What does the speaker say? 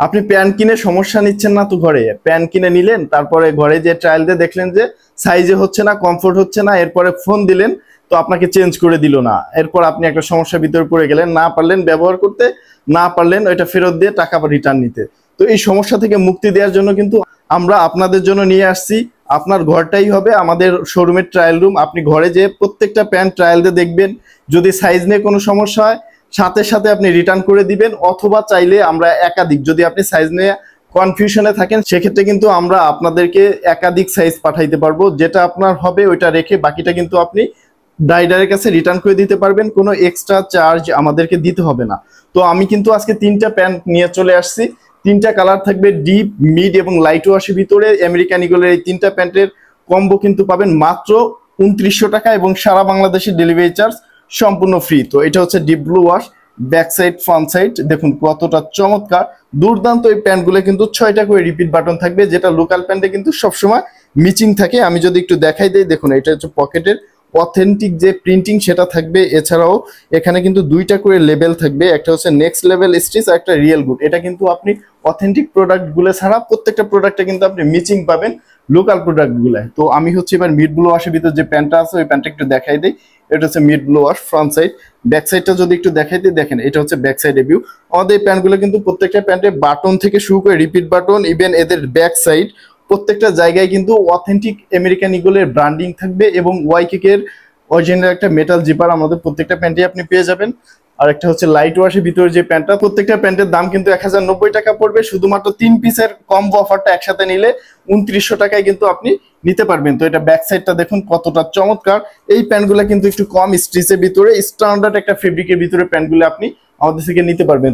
আপনি প্যান্ট কিনে সমস্যা নিচ্ছেন না তো, ঘরে প্যান্ট কিনে নিলেন, তারপরে ঘরে যে ট্রায়াল দিয়ে দেখলেন যে সাইজে হচ্ছে না, কমফোর্ট হচ্ছে না, এরপরে ফোন দিলেন তো আপনাকে চেঞ্জ করে দিল না, এরপর আপনি একটা সমস্যার ভিতরে পড়ে গেলেন, না পারলেন ব্যবহার করতে, না পারলেন ওইটা ফেরত দিয়ে টাকা বা রিটার্ন নিতে। তো এই সমস্যা থেকে মুক্তি দেওয়ার জন্য কিন্তু আমরা আপনাদের জন্য নিয়ে আসছি, আপনার ঘরটাই হবে আমাদের শোরুমের ট্রায়াল রুম। আপনি ঘরে যে প্রত্যেকটা প্যান্ট ট্রায়াল দিয়ে দেখবেন, যদি সাইজ নিয়ে কোনো সমস্যা হয় সাথে সাথে আপনি রিটার্ন করে দিবেন, অথবা চাইলে আমরা একাধিক, যদি আপনি সাইজ নিয়ে কনফিউশনে থাকেন সেক্ষেত্রে কিন্তু আমরা আপনাদেরকে একাধিক সাইজ পাঠাইতে পারবো, যেটা আপনার হবে ওইটা রেখে বাকিটা কিন্তু আপনি রাইডারের কাছে রিটার্ন করে দিতে পারবেন, কোনো এক্সট্রা চার্জ আমাদেরকে দিতে হবে না। তো আমি কিন্তু আজকে তিনটা প্যান্ট নিয়ে চলে আসছি, তিনটা কালার থাকবে, ডিপ, মিড এবং লাইট ওয়াশের ভিতরে। আমেরিকান ইগলের এই তিনটা প্যান্টের কম্বো কিন্তু পাবেন মাত্র 2900 টাকা, এবং সারা বাংলাদেশের ডেলিভারি চার্জ সম্পূর্ণ ফ্রি। তো এটা হচ্ছে deep blue wash, back side front side দেখুন কতটা চমৎকার, দুর্দান্ত। এই প্যান্টগুলো কিন্তু 6টা করে রিপিট বাটন থাকবে, যেটা লোকাল প্যান্টে কিন্তু সবসময় মিচিং থাকে। আমি যদি একটু দেখাই দিই, দেখুন এটা হচ্ছে পকেটের অথেন্টিক যে প্রিন্টিং সেটা থাকবে, এছাড়াও এখানে কিন্তু 2টা করে লেবেল থাকবে, একটা হচ্ছে নেক্সট লেভেল স্টিচ আর একটা রিয়েল গুড। এটা কিন্তু আপনি অথেন্টিক প্রোডাক্টগুলো ছাড়া প্রত্যেকটা প্রোডাক্টে কিন্তু আপনি মিচিং পাবেন লোকাল প্রোডাক্টগুলো। তো আমি হচ্ছে এবার মিড ব্লু ওয়াশের ভিতর যে প্যান্টটা আছে ওই প্যান্টটা একটু দেখাই দিই। এটা হচ্ছে mid blue wash front side, back সাইডটা যদি একটু দেখাই দিই, দেখেন এটা হচ্ছে ব্যাক সাইড ভিউ। আমাদের এই প্যান্টগুলো কিন্তু প্রত্যেকটা প্যান্টে বাটন থেকে শুরু করে রিপিট বাটন, ইভেন এদের ব্যাক সাইড প্রত্যেকটা জায়গায় কিন্তু অথেন্টিক আমেরিকান ইগলের ব্র্যান্ডিং থাকবে, এবং ওয়াইকেকের অরিজিনাল একটা মেটাল জিপার আমাদের প্রত্যেকটা প্যান্টে আপনি পেয়ে যাবেন। আর একটা হচ্ছে লাইট ওয়াশের ভিতরে যে প্যান্টটা, প্রত্যেকটা প্যান্টের দাম কিন্তু 1090 টাকা পড়বে, শুধুমাত্র 3 পিসের কম্বো অফারটা একসাথে নিলে 2900 টাকায় কিন্তু আপনি নিতে পারবেন। তো এটা ব্যাক সাইডটা দেখুন কতটা চমৎকার। এই প্যান্টগুলো কিন্তু একটু কম স্টিচের ভিতরে, স্ট্যান্ডার্ড একটা ফেব্রিকের ভিতরে প্যান্টগুলো আপনি আমাদের থেকে নিতে পারবেন।